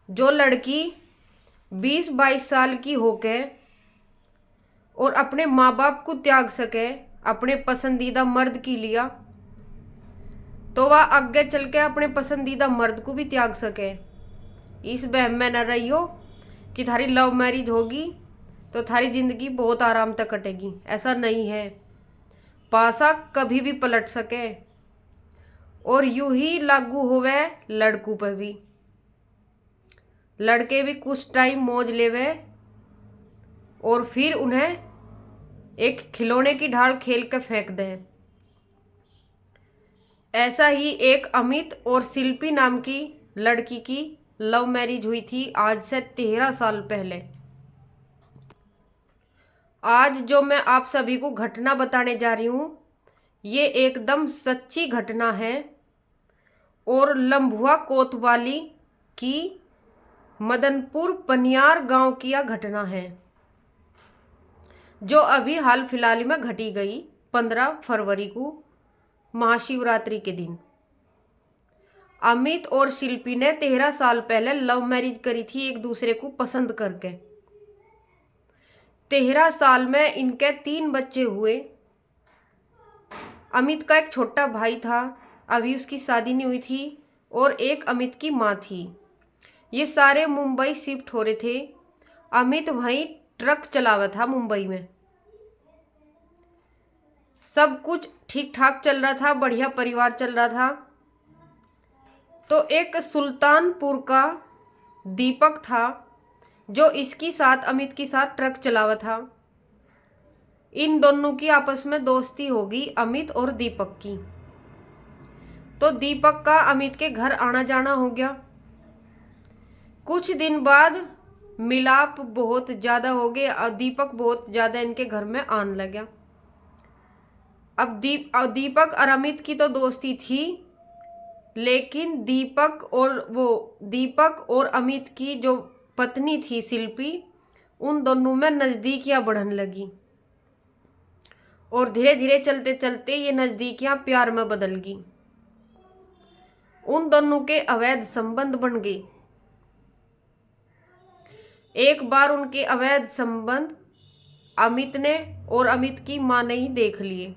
जो लड़की 20-22 साल की होके और अपने माँ बाप को त्याग सके अपने पसंदीदा मर्द की लिया, तो वह आगे चल के अपने पसंदीदा मर्द को भी त्याग सके। इस वहम में न रहियो कि थारी लव मैरिज होगी तो थारी जिंदगी बहुत आराम तक कटेगी। ऐसा नहीं है। पासा कभी भी पलट सके और यूं ही लागू होवे लड़कों पर भी। लड़के भी कुछ टाइम मौज लेवे और फिर उन्हें एक खिलौने की ढाल खेल के फेंक दें। ऐसा ही एक अमित और शिल्पी नाम की लड़की की लव मैरिज हुई थी आज से 13 साल पहले। आज जो मैं आप सभी को घटना बताने जा रही हूँ ये एकदम सच्ची घटना है और लम्भुआ कोतवाली की मदनपुर पनियार गांव की यह घटना है जो अभी हाल फिलहाल में घटी गई 15 फरवरी को महाशिवरात्रि के दिन। अमित और शिल्पी ने 13 साल पहले लव मैरिज करी थी एक दूसरे को पसंद करके। 13 साल में इनके 3 बच्चे हुए। अमित का एक छोटा भाई था, अभी उसकी शादी नहीं हुई थी, और एक अमित की माँ थी। ये सारे मुंबई शिफ्ट हो रहे थे। अमित वहीं ट्रक चलावा था मुंबई में। सब कुछ ठीक ठाक चल रहा था, बढ़िया परिवार चल रहा था। तो एक सुल्तानपुर का दीपक था जो इसकी साथ अमित के साथ ट्रक चलावा था। इन दोनों की आपस में दोस्ती होगी, अमित और दीपक की। तो दीपक का अमित के घर आना जाना हो गया। कुछ दिन बाद मिलाप बहुत ज्यादा हो गए और दीपक बहुत ज्यादा इनके घर में आने लगा। अब दीपक और अमित की तो दोस्ती थी, लेकिन दीपक और अमित की जो पत्नी थी शिल्पी, उन दोनों में नजदीकियां बढ़ने लगी और धीरे धीरे चलते चलते ये नजदीकियां प्यार में बदल गई। उन दोनों के अवैध संबंध बन गए। एक बार उनके अवैध संबंध अमित ने और अमित की मां ने ही देख लिए।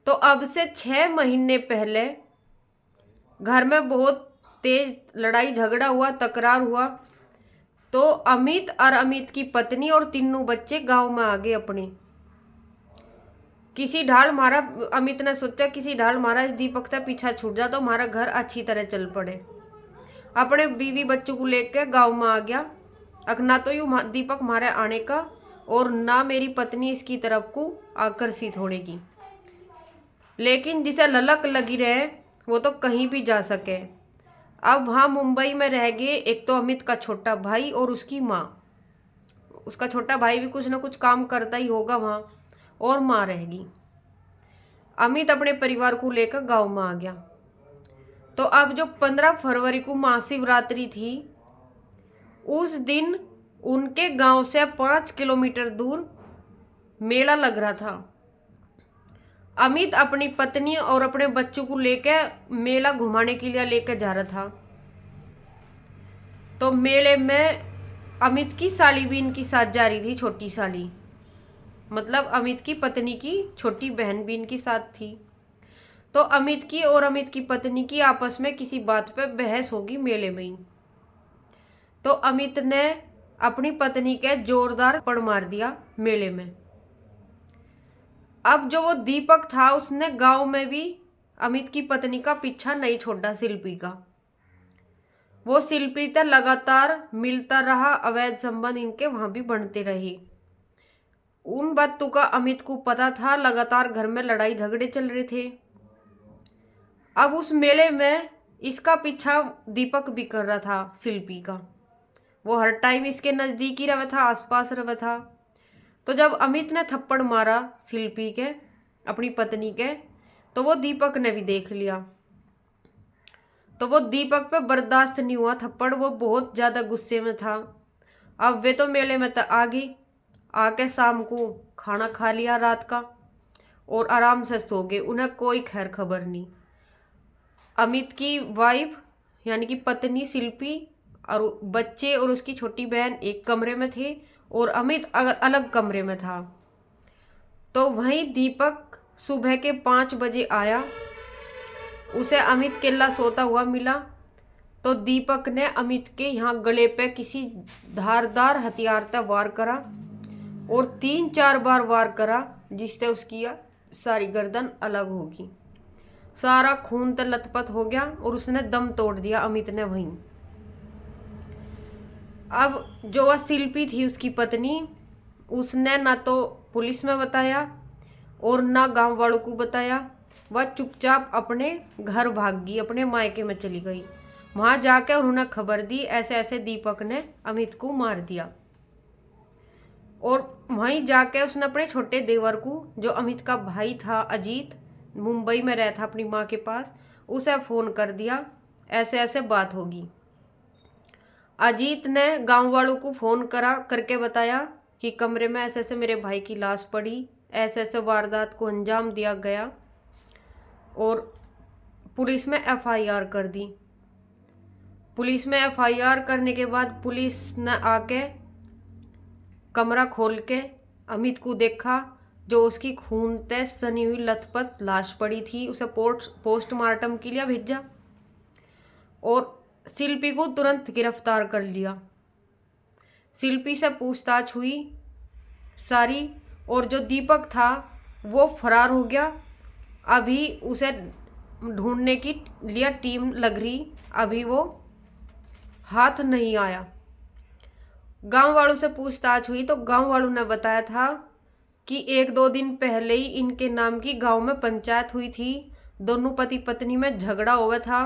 तो अब से 6 महीने पहले घर में बहुत तेज लड़ाई झगड़ा हुआ, तकरार हुआ। तो अमित और अमित की पत्नी और तीनों बच्चे गांव में आ गए अपने। किसी ढाल मारा, अमित ने सोचा किसी ढाल मारा इस दीपक से पीछा छूट जा तो हमारा घर अच्छी तरह चल पड़े। अपने बीवी बच्चों को लेकर गांव में आ गया। ना तो यू दीपक मारे आने का और ना मेरी पत्नी इसकी तरफ को आकर्षित होने की। लेकिन जिसे ललक लगी रहे वो तो कहीं भी जा सके। अब वहाँ मुंबई में रह गए एक तो अमित का छोटा भाई और उसकी माँ। उसका छोटा भाई भी कुछ ना कुछ काम करता ही होगा वहाँ, और माँ रहेगी। अमित अपने परिवार को लेकर गांव में आ गया। तो अब जो 15 फरवरी को महाशिवरात्रि थी, उस दिन उनके गांव से 5 किलोमीटर दूर मेला लग रहा था। अमित अपनी पत्नी और अपने बच्चों को लेकर मेला घुमाने के लिए लेकर जा रहा था। तो मेले में अमित की साली भी इनकी साथ जा रही थी, छोटी साली, मतलब अमित की पत्नी की छोटी बहन भी इनकी साथ थी। तो अमित की और अमित की पत्नी की आपस में किसी बात पे बहस होगी मेले में ही। तो अमित ने अपनी पत्नी के जोरदार थप्पड़ मार दिया मेले में। अब जो वो दीपक था उसने गांव में भी अमित की पत्नी का पीछा नहीं छोड़ा शिल्पी का। वो शिल्पी से लगातार मिलता रहा, अवैध संबंध इनके वहां भी बनते रहे। उन बातों का अमित को पता था, लगातार घर में लड़ाई झगड़े चल रहे थे। अब उस मेले में इसका पीछा दीपक भी कर रहा था शिल्पी का। वो हर टाइम इसके नजदीक ही रहा था, आसपास रहा था। तो जब अमित ने थप्पड़ मारा शिल्पी के, अपनी पत्नी के, तो वो दीपक ने भी देख लिया। तो वो दीपक पे बर्दाश्त नहीं हुआ थप्पड़, वो बहुत ज्यादा गुस्से में था। अब वे तो मेले में आ गई, आके शाम को खाना खा लिया रात का और आराम से सो गए। उन्हें कोई खैर खबर नहीं। अमित की वाइफ यानी कि पत्नी शिल्पी और बच्चे और उसकी छोटी बहन एक कमरे में थे और अमित अलग कमरे में था। तो वहीं दीपक सुबह के 5 बजे आया। उसे अमित केल्ला सोता हुआ मिला। तो दीपक ने अमित के यहाँ गले पे किसी धारदार हथियार से वार करा और 3-4 बार वार करा, जिससे उसकी सारी गर्दन अलग होगी। सारा खून तो लथपथ हो गया और उसने दम तोड़ दिया अमित ने वहीं। अब जो वह शिल्पी थी उसकी पत्नी, उसने ना तो पुलिस में बताया और ना गांव वालों को बताया। वह चुपचाप अपने घर भाग गई, अपने मायके में चली गई। वहां जाकर उन्होंने खबर दी ऐसे ऐसे दीपक ने अमित को मार दिया। और वहीं जाके उसने अपने छोटे देवर को, जो अमित का भाई था अजीत, मुंबई में रहता अपनी माँ के पास, उसे फोन कर दिया ऐसे ऐसे बात होगी। अजीत ने गांव वालों को फोन करके बताया कि कमरे में ऐसे ऐसे मेरे भाई की लाश पड़ी, ऐसे ऐसे वारदात को अंजाम दिया गया। और पुलिस में एफआईआर कर दी। पुलिस में एफआईआर करने के बाद पुलिस ने आके कमरा खोल के अमित को देखा, जो उसकी खून से सनी हुई लथपथ लाश पड़ी थी। उसे पोस्टमार्टम के लिए भेजा और शिल्पी को तुरंत गिरफ्तार कर लिया। शिल्पी से पूछताछ हुई सारी, और जो दीपक था वो फरार हो गया। अभी उसे ढूंढने की लिए टीम लग रही, अभी वो हाथ नहीं आया। गांव वालों से पूछताछ हुई तो गांव वालों ने बताया था कि 1-2 दिन पहले ही इनके नाम की गांव में पंचायत हुई थी। दोनों पति पत्नी में झगड़ा हुआ था।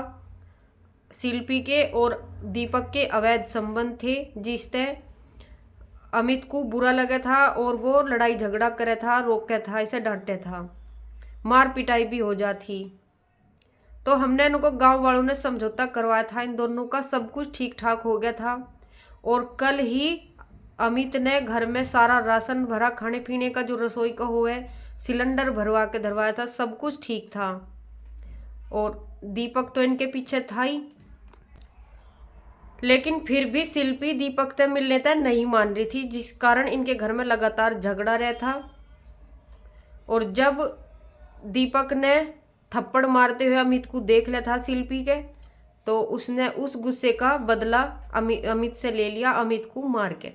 शिल्पी के और दीपक के अवैध संबंध थे, जिससे अमित को बुरा लगा था और वो लड़ाई झगड़ा करे था, रोके था, इसे डांटे था, मार पिटाई भी हो जाती। तो हमने इनको गांव वालों ने समझौता करवाया था, इन दोनों का सब कुछ ठीक ठाक हो गया था। और कल ही अमित ने घर में सारा राशन भरा, खाने पीने का जो रसोई का हो है सिलेंडर भरवा के धरवाया था, सब कुछ ठीक था। और दीपक तो इनके पीछे था ही, लेकिन फिर भी शिल्पी दीपक से मिलने तक नहीं मान रही थी, जिस कारण इनके घर में लगातार झगड़ा रहता। और जब दीपक ने थप्पड़ मारते हुए अमित को देख लिया था शिल्पी के, तो उसने उस गुस्से का बदला अमित से ले लिया, अमित को मार के।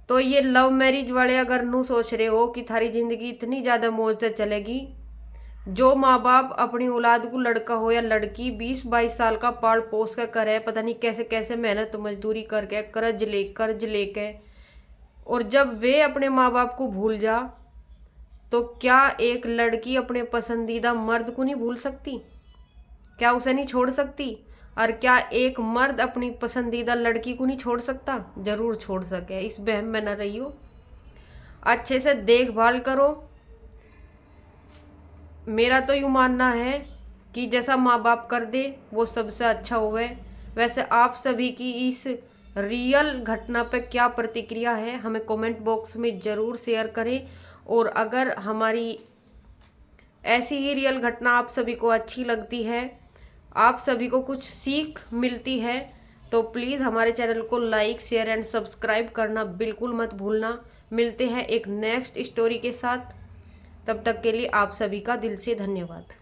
तो ये लव मैरिज वाले अगर नू सोच रहे हो कि थारी जिंदगी इतनी ज़्यादा मौज से चलेगी, जो माँ बाप अपनी औलाद को, लड़का हो या लड़की, 20-22 साल का पाल पोस कर करे, पता नहीं कैसे कैसे मेहनत मजदूरी करके, कर्ज लेके, और जब वे अपने माँ बाप को भूल जा, तो क्या एक लड़की अपने पसंदीदा मर्द को नहीं भूल सकती? क्या उसे नहीं छोड़ सकती? और क्या एक मर्द अपनी पसंदीदा लड़की को नहीं छोड़ सकता? जरूर छोड़ सके, इस बहम में न रहियो। अच्छे से देखभाल करो। मेरा तो यूँ मानना है कि जैसा माँ बाप कर दे वो सबसे अच्छा होवे। वैसे आप सभी की इस रियल घटना पर क्या प्रतिक्रिया है, हमें कमेंट बॉक्स में ज़रूर शेयर करें। और अगर हमारी ऐसी ही रियल घटना आप सभी को अच्छी लगती है, आप सभी को कुछ सीख मिलती है, तो प्लीज़ हमारे चैनल को लाइक, शेयर एंड सब्सक्राइब करना बिल्कुल मत भूलना। मिलते हैं एक नेक्स्ट स्टोरी के साथ, तब तक के लिए आप सभी का दिल से धन्यवाद।